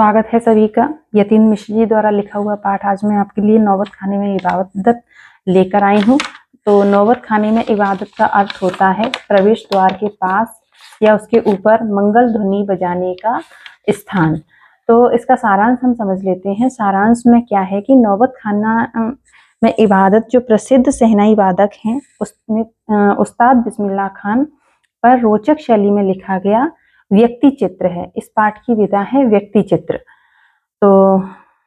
स्वागत है सभी का। यतीन मिश्र जी द्वारा लिखा हुआ पाठ आज मैं आपके लिए नौबत खाने में इबादत लेकर आई हूँ। तो नौबत खाने में इबादत का अर्थ होता है प्रवेश द्वार के पास या उसके ऊपर मंगल ध्वनि बजाने का स्थान। तो इसका सारांश हम समझ लेते हैं। सारांश में क्या है कि नौबत खाना में इबादत जो प्रसिद्ध सहनाई वादक हैं उसमें उस्ताद बिस्मिल्लाह खान पर रोचक शैली में लिखा गया व्यक्ति चित्र है। इस पाठ की विधा है व्यक्ति चित्र। तो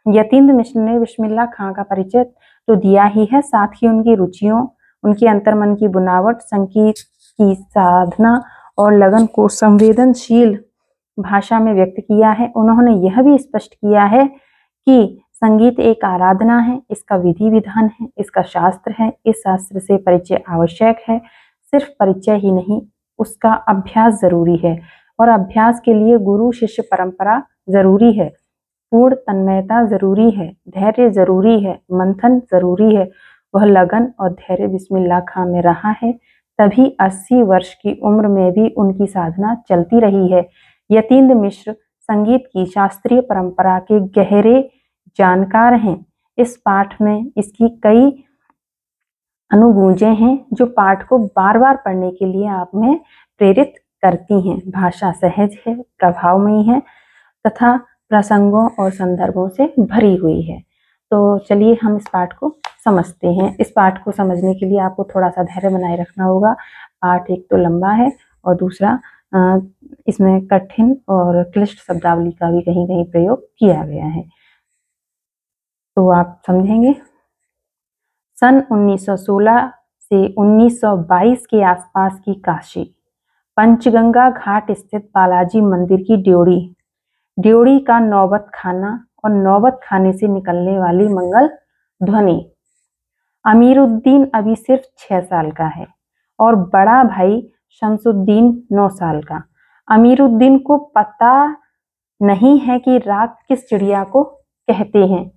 यतीन्द्र मिश्र ने बिस्मिल्लाह खां का परिचय तो दिया ही है, साथ ही उनकी रुचियों, उनकी अंतर्मन की बुनावट, संगीत की साधना और लगन को संवेदनशील भाषा में व्यक्त किया है। उन्होंने यह भी स्पष्ट किया है कि संगीत एक आराधना है, इसका विधि विधान है, इसका शास्त्र है। इस शास्त्र से परिचय आवश्यक है, सिर्फ परिचय ही नहीं, उसका अभ्यास जरूरी है और अभ्यास के लिए गुरु शिष्य परंपरा जरूरी है, पूर्ण तन्मयता जरूरी है, धैर्य जरूरी है, मंथन जरूरी है। वह लगन और धैर्य बिस्मिल्लाह खां में रहा है, तभी 80 वर्ष की उम्र में भी उनकी साधना चलती रही है। यतीन्द्र मिश्र संगीत की शास्त्रीय परंपरा के गहरे जानकार हैं। इस पाठ में इसकी कई अनुगूंजें हैं जो पाठ को बार बार पढ़ने के लिए आप में प्रेरित करती हैं। भाषा सहज है, प्रभावमयी है तथा प्रसंगों और संदर्भों से भरी हुई है। तो चलिए हम इस पाठ को समझते हैं। इस पाठ को समझने के लिए आपको थोड़ा सा धैर्य बनाए रखना होगा। पाठ एक तो लंबा है और दूसरा इसमें कठिन और क्लिष्ट शब्दावली का भी कहीं कहीं प्रयोग किया गया है, तो आप समझेंगे। सन 1916 से 1922 के आसपास की काशी, पंचगंगा घाट स्थित बालाजी मंदिर की ड्योढ़ी का नौबत खाना और नौबत खाने से निकलने वाली मंगल ध्वनि। अमीरुद्दीन अभी सिर्फ 6 साल का है और बड़ा भाई शमसुद्दीन 9 साल का। अमीरुद्दीन को पता नहीं है कि रात किस चिड़िया को कहते हैं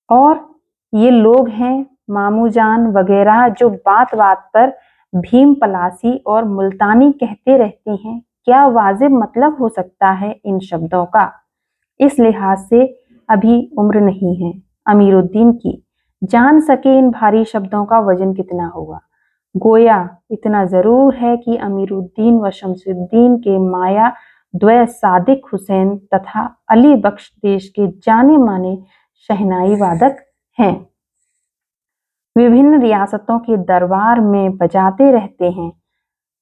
और ये लोग हैं मामू जान वगैरह जो बात बात पर भीम पलासी और मुल्तानी कहते रहते हैं। क्या वाजिब मतलब हो सकता है इन शब्दों का? इस लिहाज से अभी उम्र नहीं है अमीरुद्दीन की, जान सके इन भारी शब्दों का वजन कितना होगा। गोया इतना जरूर है कि अमीरुद्दीन व शमसुद्दीन के माया द्वय सादिक हुसैन तथा अली बख्श देश के जाने माने शहनाई वादक हैं। विभिन्न रियासतों के दरबार में बजाते रहते हैं।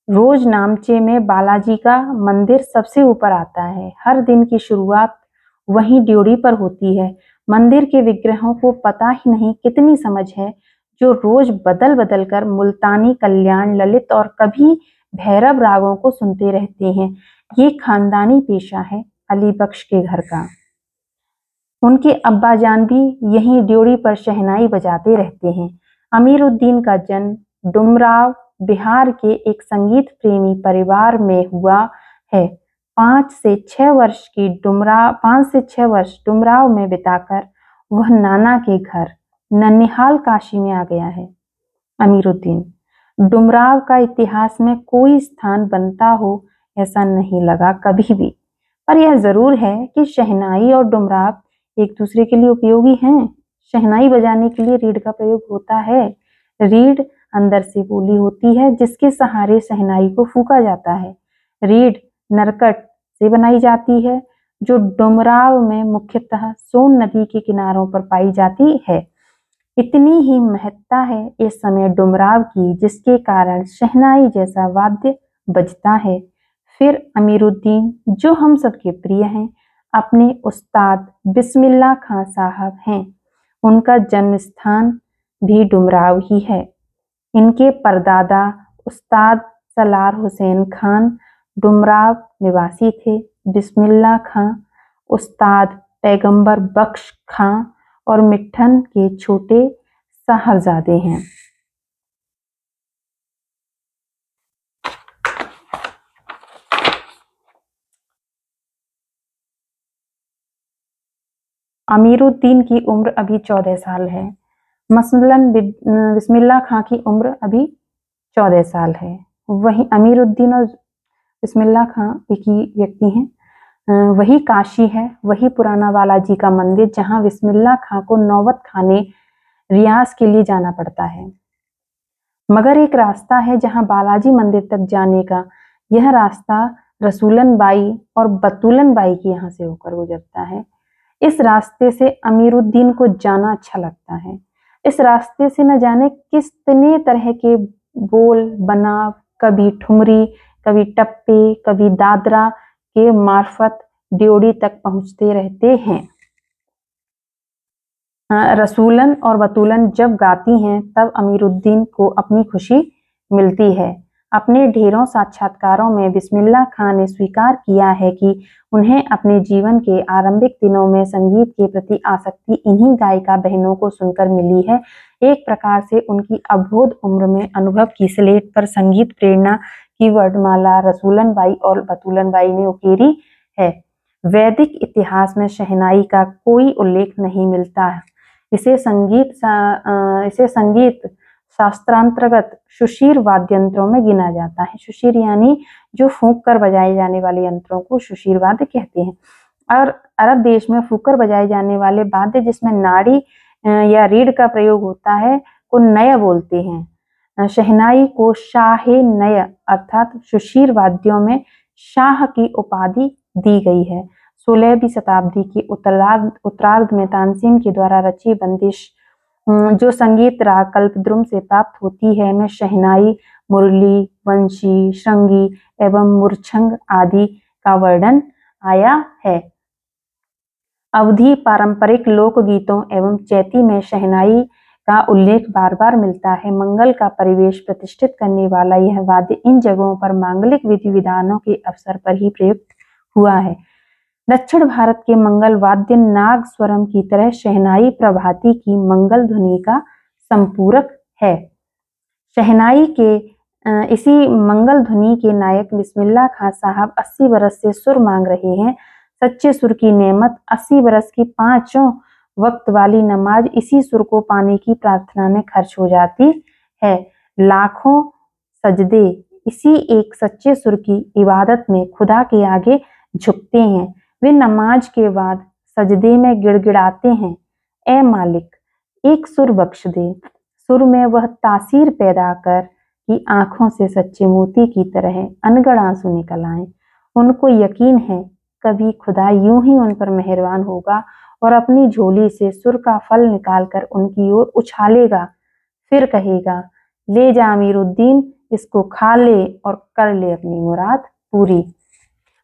रोज नामचे में बालाजी का मंदिर सबसे ऊपर आता है। हर दिन की शुरुआत वहीं ड्योढ़ी पर होती है। मंदिर के विग्रहों को पता ही नहीं कितनी समझ है, जो रोज बदल बदल कर मुल्तानी, कल्याण, ललित और कभी भैरव रागों को सुनते रहते हैं। ये खानदानी पेशा है अली बख्श के घर का। उनके अब्बाजान भी यहीं ड्योढ़ी पर शहनाई बजाते रहते हैं। अमीरुद्दीन का जन्म डुमराव बिहार के एक संगीत प्रेमी परिवार में हुआ है। 5 से 6 वर्ष डुमराव में बिताकर वह नाना के घर ननिहाल काशी में आ गया है। अमीरुद्दीन डुमराव का इतिहास में कोई स्थान बनता हो ऐसा नहीं लगा कभी भी, पर यह जरूर है कि शहनाई और डुमराव एक दूसरे के लिए उपयोगी हैं। शहनाई बजाने के लिए रीढ़ का प्रयोग होता है। रीढ़ अंदर से बोली होती है जिसके सहारे शहनाई को फूंका जाता है। रीढ़ नरकट से बनाई जाती है जो डुमराव में मुख्यतः सोन नदी के किनारों पर पाई जाती है। इतनी ही महत्ता है इस समय डुमराव की जिसके कारण शहनाई जैसा वाद्य बजता है। फिर अमीरुद्दीन जो हम सबके प्रिय हैं, अपने उस्ताद बिस्मिल्लाह खां साहब हैं। उनका जन्म स्थान भी डुमराव ही है। इनके परदादा उस्ताद सलार हुसैन खान डुमराव निवासी थे। बिस्मिल्लाह खां उस्ताद पैगंबर बख्श खां और मिट्ठन के छोटे साहबजादे हैं। अमीरुद्दीन की उम्र अभी 14 साल है। मसलन बिस्मिल्लाह खां की उम्र अभी 14 साल है। वहीं अमीरुद्दीन और बिस्मिल्लाह खां एक ही व्यक्ति हैं। वही काशी है, वही पुराना बालाजी का मंदिर जहां बिस्मिल्लाह खां को नौबत खाने रियाज के लिए जाना पड़ता है। मगर एक रास्ता है जहां बालाजी मंदिर तक जाने का। यह रास्ता रसूलन बाई और बतूलन बाई के यहाँ से होकर गुजरता है। इस रास्ते से अमीरुद्दीन को जाना अच्छा लगता है। इस रास्ते से न जाने कितने तरह के बोल बनाव, कभी ठुमरी, कभी टप्पे, कभी दादरा के मार्फत ड्योढ़ी तक पहुंचते रहते हैं। रसूलन और बतूलन जब गाती हैं तब अमीरुद्दीन को अपनी खुशी मिलती है। अपने ढेरों साक्षात्कारों में बिस्मिल्लाह खां ने स्वीकार किया है कि उन्हें अपने जीवन के आरंभिक दिनों में संगीत के प्रति आसक्ति इन्हीं गायिका बहनों को सुनकर मिली है। एक प्रकार से उनकी अबोध उम्र में अनुभव की स्लेट पर संगीत प्रेरणा की वर्णमाला रसूलन बाई और बतूलन बाई ने उकेरी है। वैदिक इतिहास में शहनाई का कोई उल्लेख नहीं मिलता है। इसे संगीत शास्त्रांतर्गत शुशीर वाद्य यंत्रों में गिना जाता है। शुशीर यानी जो फूंक कर बजाए जाने वाले यंत्रों को शुशीर वाद्य कहते हैं। और अरब देश में फूंक कर बजाए जाने वाले वाद्य जिसमें नाड़ी या रीढ़ का प्रयोग होता है को नय बोलते हैं। शहनाई को शाहे नय अर्थात शुशीर वाद्यों में शाह की उपाधि दी गई है। 16वीं शताब्दी के उत्तरार्ध में तानसेन के द्वारा रची बंदिश जो संगीत राग कल्पद्रुम से प्राप्त होती है में शहनाई, मुरली, वंशी, श्रृंगी एवं मूर्छंग आदि का वर्णन आया है। अवधी पारंपरिक लोकगीतों एवं चैती में शहनाई का उल्लेख बार बार मिलता है। मंगल का परिवेश प्रतिष्ठित करने वाला यह वाद्य इन जगहों पर मांगलिक विधि विधानों के अवसर पर ही प्रयुक्त हुआ है। दक्षिण भारत के मंगल वाद्य नाग स्वरम की तरह शहनाई प्रभाती की मंगल ध्वनि का संपूरक है। शहनाई के इसी मंगल ध्वनि के नायक बिस्मिल्लाह खां साहब 80 बरस से सुर मांग रहे हैं। सच्चे सुर की नेमत 80 बरस की 5 वक्त वाली नमाज इसी सुर को पाने की प्रार्थना में खर्च हो जाती है। लाखों सजदे इसी एक सच्चे सुर की इबादत में खुदा के आगे झुकते हैं। वे नमाज के बाद सजदे में गिड़गिड़ाते हैं, ए मालिक एक सुर बख्श दे। सुर में वह तासीर पैदा कर कि आंखों से सच्चे मोती की तरह अनगढ़ आंसू निकल आए। उनको यकीन है कभी खुदा यूं ही उन पर मेहरबान होगा और अपनी झोली से सुर का फल निकालकर उनकी ओर उछालेगा। फिर कहेगा, ले जा अमीरुद्दीन, इसको खा ले और कर ले अपनी मुराद पूरी।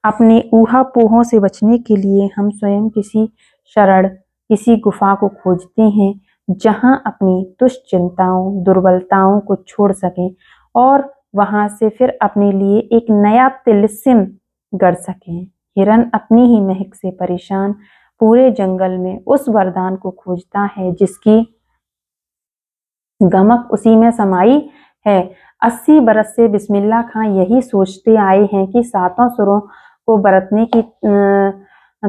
अपने ऊहापोहों से बचने के लिए हम स्वयं किसी शरण, किसी गुफा को खोजते हैं जहां अपनी दुश्चिंताओं, दुर्बलताओं को छोड़ सकें और वहां से फिर अपने लिए एक नया तिलिस्म गढ़ सकें। हिरन अपनी ही महक से परेशान पूरे जंगल में उस वरदान को खोजता है जिसकी गमक उसी में समाई है। 80 बरस से बिस्मिल्लाह खां यही सोचते आए हैं कि सातों सुरों को बरतने की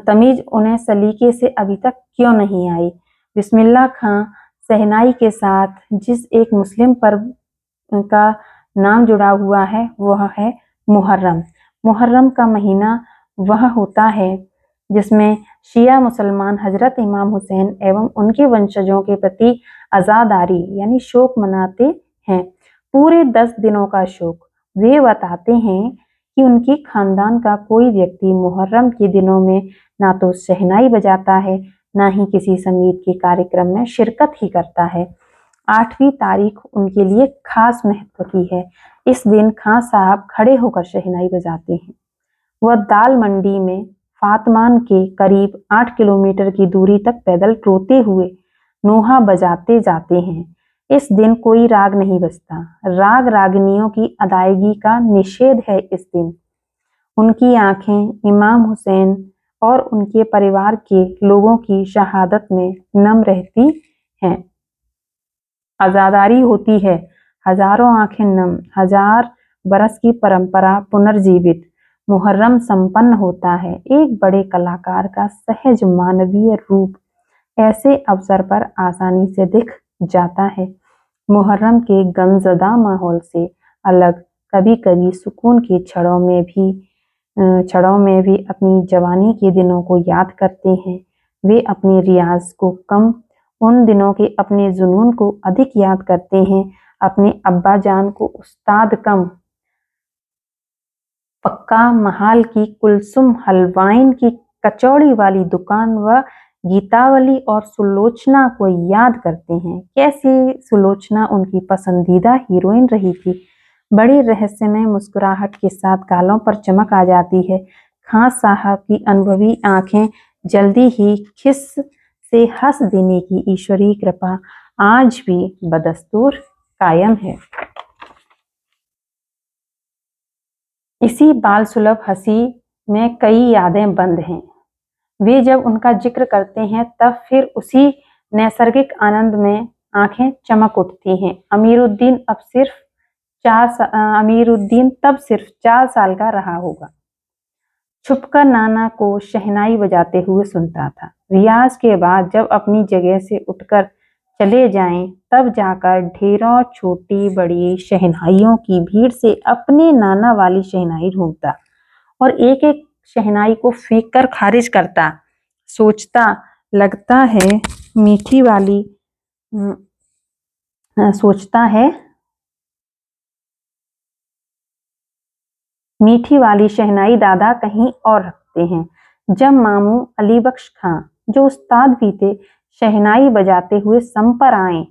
तमीज उन्हें सलीके से अभी तक क्यों नहीं आई। बिस्मिल्लाह खां शहनाई के साथ जिस एक मुस्लिम पर्व का नाम जुड़ा हुआ है वह है मुहर्रम। मुहर्रम का महीना वह होता है जिसमें शिया मुसलमान हजरत इमाम हुसैन एवं उनके वंशजों के प्रति आज़ादारी यानी शोक मनाते हैं। पूरे 10 दिनों का शोक। वे बताते हैं कि उनके खानदान का कोई व्यक्ति मुहर्रम के दिनों में ना तो शहनाई बजाता है, ना ही किसी संगीत के कार्यक्रम में शिरकत ही करता है। 8वीं तारीख उनके लिए खास महत्व की है। इस दिन खां साहब खड़े होकर शहनाई बजाते हैं। वह दाल मंडी में फातमान के करीब 8 किलोमीटर की दूरी तक पैदल रोते हुए नोहा बजाते जाते हैं। इस दिन कोई राग नहीं बजता। राग रागिनियों की अदायगी का निषेध है। इस दिन उनकी आंखें इमाम हुसैन और उनके परिवार के लोगों की शहादत में नम रहती हैं। आज़ादारी होती है, हजारों आंखें नम, 1000 बरस की परंपरा पुनर्जीवित। मुहर्रम संपन्न होता है। एक बड़े कलाकार का सहज मानवीय रूप ऐसे अवसर पर आसानी से दिख जाता है। मुहर्रम के गमज़दा माहौल से अलग कभी कभी सुकून की छड़ों में भी क्षणों में वे अपनी जवानी के दिनों को याद करते हैं। वे अपने रियाज को कम, उन दिनों के अपने जुनून को अधिक याद करते हैं। अपने अब्बा जान को उस्ताद कम, पक्का महाल की कुलसुम हलवाइन की कचौड़ी वाली दुकान व गीतावली और सुलोचना को याद करते हैं। कैसी सुलोचना उनकी पसंदीदा हीरोइन रही थी। बड़ी रहस्यमय मुस्कुराहट के साथ गालों पर चमक आ जाती है। खां साहब की अनुभवी आंखें जल्दी ही खिस से हंस देने की ईश्वरीय कृपा आज भी बदस्तूर कायम है। इसी बाल सुलभ हंसी में कई यादें बंद हैं। वे जब उनका जिक्र करते हैं तब फिर उसी नैसर्गिक आनंद में आंखें चमक उठती हैं। अमीरुद्दीन तब सिर्फ 4 साल का रहा होगा। छुपकर नाना को शहनाई बजाते हुए सुनता था। रियाज के बाद जब अपनी जगह से उठकर चले जाएं, तब जाकर ढेरों छोटी बड़ी शहनाइयों की भीड़ से अपने नाना वाली शहनाई ढूंढता और एक एक शहनाई को फेंक कर खारिज करता। सोचता, लगता है मीठी वाली सोचता है मीठी वाली शहनाई दादा कहीं और रखते हैं। जब मामू अली बख्श खां, जो उस्ताद भी थे, शहनाई बजाते हुए सम पर आए,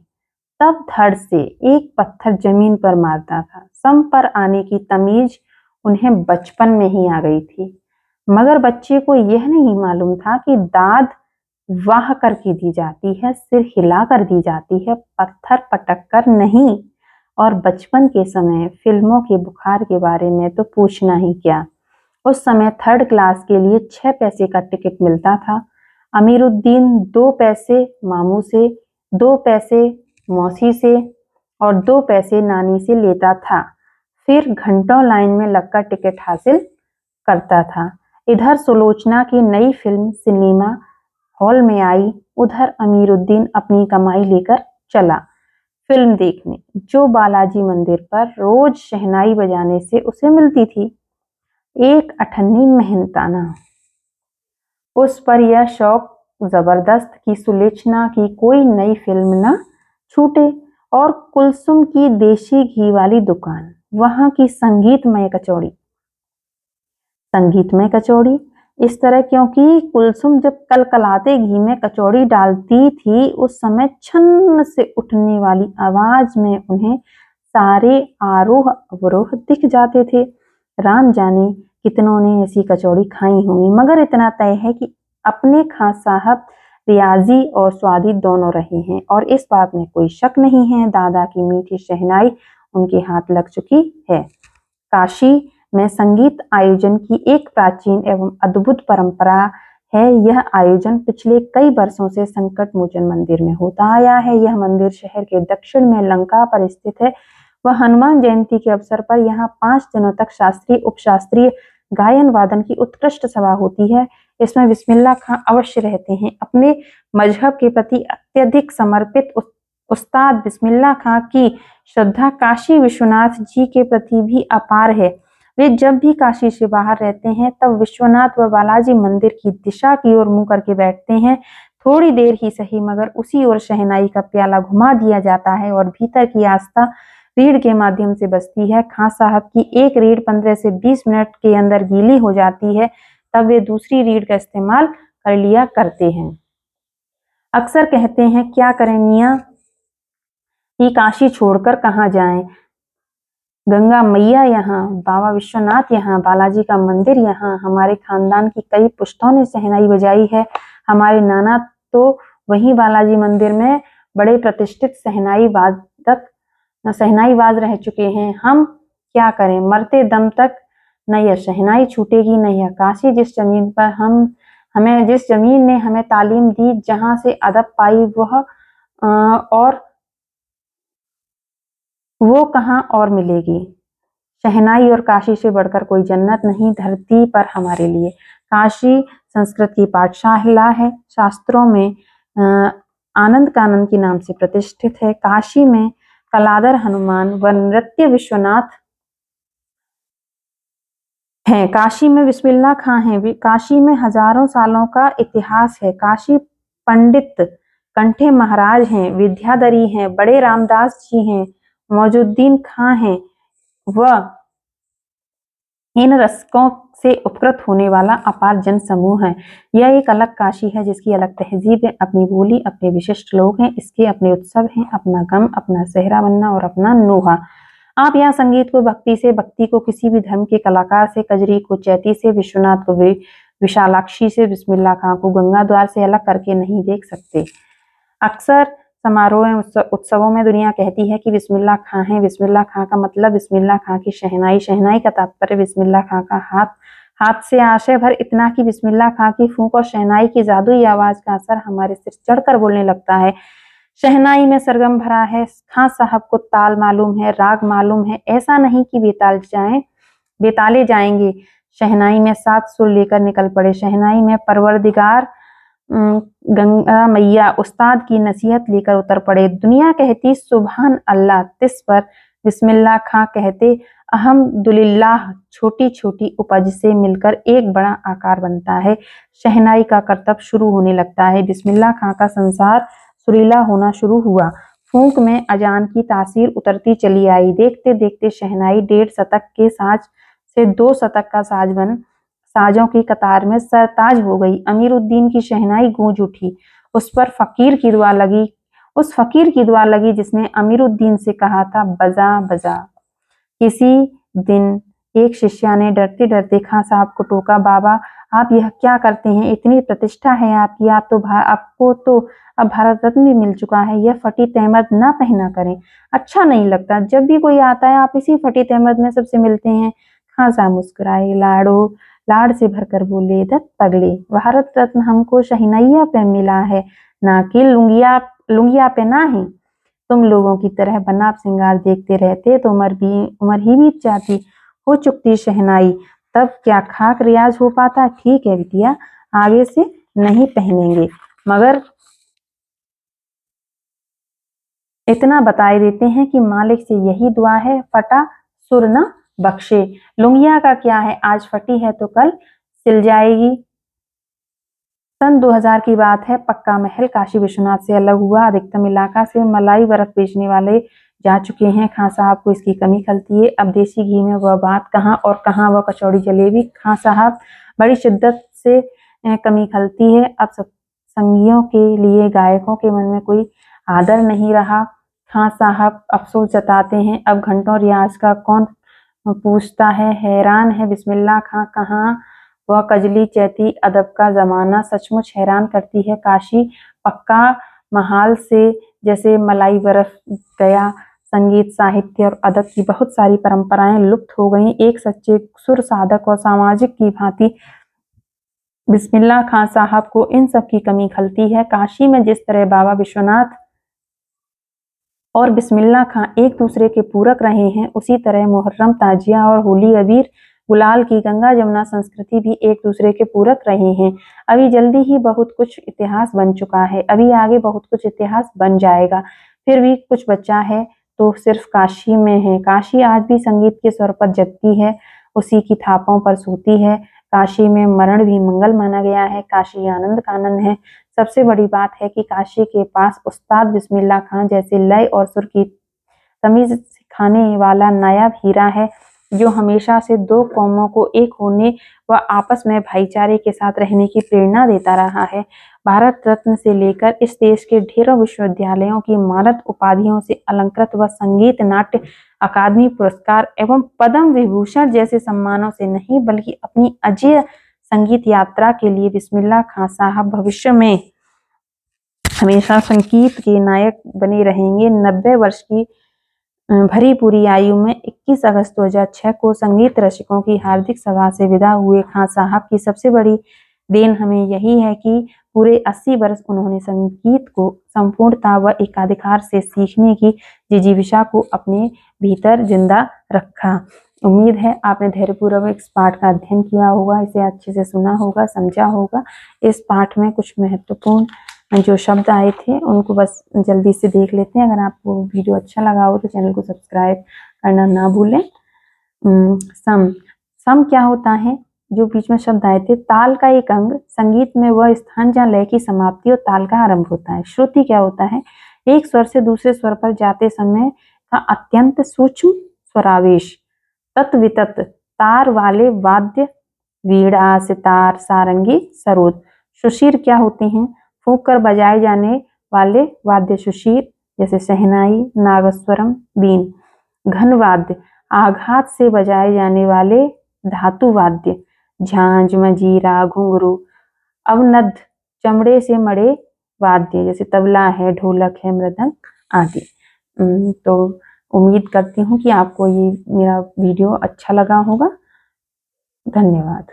तब धड़ से एक पत्थर जमीन पर मारता था। सम पर आने की तमीज उन्हें बचपन में ही आ गई थी, मगर बच्चे को यह नहीं मालूम था कि दाद वाह करके दी जाती है, सिर हिला कर दी जाती है, पत्थर पटक कर नहीं। और बचपन के समय फिल्मों के बुखार के बारे में तो पूछना ही क्या। उस समय 3rd क्लास के लिए 6 पैसे का टिकट मिलता था। अमीरुद्दीन 2 पैसे मामू से, 2 पैसे मौसी से और 2 पैसे नानी से लेता था। फिर घंटों लाइन में लगकर टिकट हासिल करता था। इधर सुलोचना की नई फिल्म सिनेमा हॉल में आई, उधर अमीरुद्दीन अपनी कमाई लेकर चला फिल्म देखने, जो बालाजी मंदिर पर रोज शहनाई बजाने से उसे मिलती थी। एक अठन्नी मेहनताना। उस पर यह शौक जबरदस्त कि सुलोचना की कोई नई फिल्म न छूटे। और कुलसुम की देशी घी वाली दुकान, वहां की संगीतमय कचौड़ी इस तरह, क्योंकि कुलसुम जब कलकलाते घी में कचौड़ी डालती थी, उस समय छन्न से उठने वाली आवाज में उन्हें सारे आरोह अवरोह दिख जाते थे। राम जाने कितनों ने ऐसी कचौड़ी खाई होंगी, मगर इतना तय है कि अपने खां साहब रियाजी और स्वादी दोनों रहे हैं, और इस बात में कोई शक नहीं है, दादा की मीठी शहनाई उनके हाथ लग चुकी है। काशी में संगीत आयोजन की एक प्राचीन एवं अद्भुत परंपरा है। यह आयोजन पिछले कई वर्षों से संकट मोचन मंदिर में होता आया है। यह मंदिर शहर के दक्षिण में लंका पर स्थित है। वह हनुमान जयंती के अवसर पर यहाँ 5 दिनों तक शास्त्रीय उपशास्त्रीय गायन वादन की उत्कृष्ट सभा होती है। इसमें बिस्मिल्लाह खां अवश्य रहते हैं। अपने मजहब के प्रति अत्यधिक समर्पित उस्ताद बिस्मिल्लाह खां की श्रद्धा काशी विश्वनाथ जी के प्रति भी अपार है। वे जब भी काशी से बाहर रहते हैं, तब विश्वनाथ व बालाजी मंदिर की दिशा की ओर मुंह करके बैठते हैं। थोड़ी देर ही सही, मगर उसी ओर शहनाई का प्याला घुमा दिया जाता है और भीतर की आस्था रीढ़ के माध्यम से बसती है। खां साहब की एक रीढ़ 15 से 20 मिनट के अंदर गीली हो जाती है, तब वे दूसरी रीढ़ का इस्तेमाल कर लिया करते हैं। अक्सर कहते हैं, क्या करें मियाँ, ये काशी छोड़कर कहाँ जाएं। गंगा मैया यहाँ, बाबा विश्वनाथ यहाँ, बालाजी का मंदिर यहाँ। हमारे खानदान की कई पुश्तों ने शहनाई बजाई है। हमारे नाना तो वहीं बालाजी मंदिर में बड़े प्रतिष्ठित शहनाईबाज रह चुके हैं। हम क्या करें, मरते दम तक न यह शहनाई छूटेगी न यह काशी। जिस जमीन ने हमें तालीम दी, जहां से अदब पाई, वो कहाँ और मिलेगी। शहनाई और काशी से बढ़कर कोई जन्नत नहीं धरती पर हमारे लिए। काशी संस्कृत की पाठशाला है, शास्त्रों में आनंद कानन के नाम से प्रतिष्ठित है। काशी में कलादर हनुमान व नृत्य विश्वनाथ हैं। काशी में बिस्मिल्लाह खां हैं। काशी में हजारों सालों का इतिहास है। काशी पंडित कंठे महाराज हैं, विद्याधरी हैं, बड़े रामदास जी हैं, मौजुद्दीन खां हैं। वह इन रसकों से उपकृत होने वाला अपार जन समूह है। यह एक अलग काशी है जिसकी अलग तहजीब है, अपनी बोली, अपने विशिष्ट लोग हैं, इसके अपने उत्सव हैं, अपना गम, अपना सेहरा बनना और अपना नोहा। आप यहाँ संगीत को भक्ति से, भक्ति को किसी भी धर्म के कलाकार से, कजरी को चैती से, विश्वनाथ को विशालाक्षी से, बिस्मिल्लाह खां को गंगा द्वार से अलग करके नहीं देख सकते। अक्सर समारोह उत्सवों में दुनिया कहती है कि बिस्मिल्लाह खां है। बिस्मिल्लाह खां का मतलब बिस्मिल्लाह खां की शहनाई, शहनाई का तात्पर्य बिस्मिल्लाह खां का हाथ, हाथ से आशय भर इतना कि बिस्मिल्लाह खां की फूंक और शहनाई की जादुई आवाज का असर हमारे सिर चढ़कर बोलने लगता है। शहनाई में सरगम भरा है, खां साहब को ताल मालूम है, राग मालूम है, ऐसा नहीं कि बेताले जाएंगे। शहनाई में 7 सुर लेकर निकल पड़े। शहनाई में परवरदिगार गंगा मैया उस्ताद की नसीहत लेकर उतर पड़े। दुनिया कहती सुभान अल्लाह, तिस पर बिस्मिल्लाह खां कहते अहमदुलिल्लाह। छोटी छोटी उपज से मिलकर एक बड़ा आकार बनता है। शहनाई का करतब शुरू होने लगता है। बिस्मिल्लाह खां का संसार सुरीला होना शुरू हुआ। फूंक में अजान की तासीर उतरती चली आई। देखते देखते शहनाई 1.5 शतक के साज से 2 शतक का साज बन साजों की कतार में सरताज हो गई। अमीरुद्दीन की शहनाई गूंज उठी। उस पर फकीर की दुआ लगी। उस फकीर की दुआ लगी जिसने अमीरुद्दीन से कहा था बजा बजा। किसी दिन एक शिष्या ने डरते डरते खां साहब को टोका, बाबा आप यह क्या करते हैं? इतनी प्रतिष्ठा है आपकी, आपको तो अब भारत रत्न भी मिल चुका है, यह फटी तहमद ना पहना करें, अच्छा नहीं लगता। जब भी कोई आता है आप इसी फटी तहमद में सबसे मिलते हैं। खां साहब मुस्कुराए, लाड़ से भरकर बोले, दत्त पगले, भारत रत्न हमको शहनैया पे मिला है, ना कि लुंगिया पे ना ही। तुम लोगों की तरह बनाव सिंगार देखते रहते तो उम्र ही बीत जाती, हो चुकती शहनाई, तब क्या खाक रियाज हो पाता। ठीक है बिटिया, आगे से नहीं पहनेंगे, मगर इतना बताए देते हैं कि मालिक से यही दुआ है, फटा सुर न बख्शे। लुंगिया का क्या है, आज फटी है तो कल सिल जाएगी। सन 2000 की बात है। पक्का महल काशी विश्वनाथ से अलग हुआ। अधिकतम इलाका से मलाई बर्फ बेचने वाले जा चुके हैं। खां साहब को इसकी कमी खलती है। अब देसी घी में वह बात कहाँ और कहाँ वह कचौड़ी जलेबी। खां साहब बड़ी शिद्दत से कमी खलती है। अब संगियों के लिए गायकों के मन में कोई आदर नहीं रहा। खां साहब अफसोस जताते हैं, अब घंटों रियाज का कौन पूछता है। हैरान है बिस्मिल्लाह खां, कहाँ वह कजली चैती अदब का जमाना। सचमुच हैरान करती है काशी। पक्का महाल से जैसे मलाई बरफ गया। संगीत, साहित्य और अदब की बहुत सारी परंपराएं लुप्त हो गईं। एक सच्चे सुर साधक और सामाजिक की भांति बिस्मिल्लाह खां साहब को इन सब की कमी खलती है। काशी में जिस तरह बाबा विश्वनाथ और बिस्मिल्लाह खां एक दूसरे के पूरक रहे हैं, उसी तरह मुहर्रम, ताजिया और होली, अबीर गुलाल की गंगा जमुना संस्कृति भी एक दूसरे के पूरक रहे हैं। अभी जल्दी ही बहुत कुछ इतिहास बन चुका है, अभी आगे बहुत कुछ इतिहास बन जाएगा। फिर भी कुछ बचा है तो सिर्फ काशी में है। काशी आज भी संगीत के स्वर पर जगती है, उसी की थापों पर सोती है। काशी में मरण भी मंगल माना गया है। काशी आनंद कानन है। सबसे बड़ी बात है कि काशी के पास उस्ताद बिस्मिल्लाह खां जैसे लय और सुर की तमीज सिखाने वाला नायाब हीरा है, जो हमेशा से दो कौमों को एक होने व आपस में भाईचारे के साथ रहने की प्रेरणा देता रहा है। भारत रत्न से लेकर इस देश के ढेरों विश्वविद्यालयों की मानद उपाधियों से अलंकृत व संगीत नाट्य अकादमी पुरस्कार एवं पद्म विभूषण जैसे सम्मानों से नहीं, बल्कि अपनी अजेय संगीत यात्रा के लिए बिस्मिल्लाह खां साहब भविष्य में हमेशा संगीत के नायक बने रहेंगे। 90 वर्ष की भरी पूरी आयु में 21 अगस्त 2006 को संगीत रसिकों की हार्दिक सभा से विदा हुए खां साहब की सबसे बड़ी देन हमें यही है कि पूरे 80 वर्ष उन्होंने संगीत को संपूर्णता व एकाधिकार से सीखने की जिजीविषा को अपने भीतर जिंदा रखा। उम्मीद है आपने धैर्यपूर्वक इस पाठ का अध्ययन किया होगा, इसे अच्छे से सुना होगा, समझा होगा। इस पाठ में कुछ महत्वपूर्ण जो शब्द आए थे उनको बस जल्दी से देख लेते हैं। अगर आपको वीडियो अच्छा लगा हो तो चैनल को सब्सक्राइब करना ना भूलें। सम क्या होता है, जो बीच में शब्द आए थे, ताल का एक अंग, संगीत में वह स्थान जहाँ लय की समाप्ति और ताल का आरंभ होता है। श्रुति क्या होता है, एक स्वर से दूसरे स्वर पर जाते समय का अत्यंत सूक्ष्म स्वरावेश। तत्वितत तार वाले वाद्य, वीणा, सितार, सारंगी, सरोद। सुशीर क्या होते हैं, फूंक कर बजाए जाने वाले वाद्य सुशीर, जैसे शहनाई, नागस्वरम, बीन। घनवाद्य, आघात से बजाए जाने वाले धातु वाद्य, झांझ, मजीरा, घुंघरू। अवनद, चमड़े से मड़े वाद्य, जैसे तबला है, ढोलक है, मृदंग आदि। तो उम्मीद करती हूँ कि आपको ये मेरा वीडियो अच्छा लगा होगा। धन्यवाद।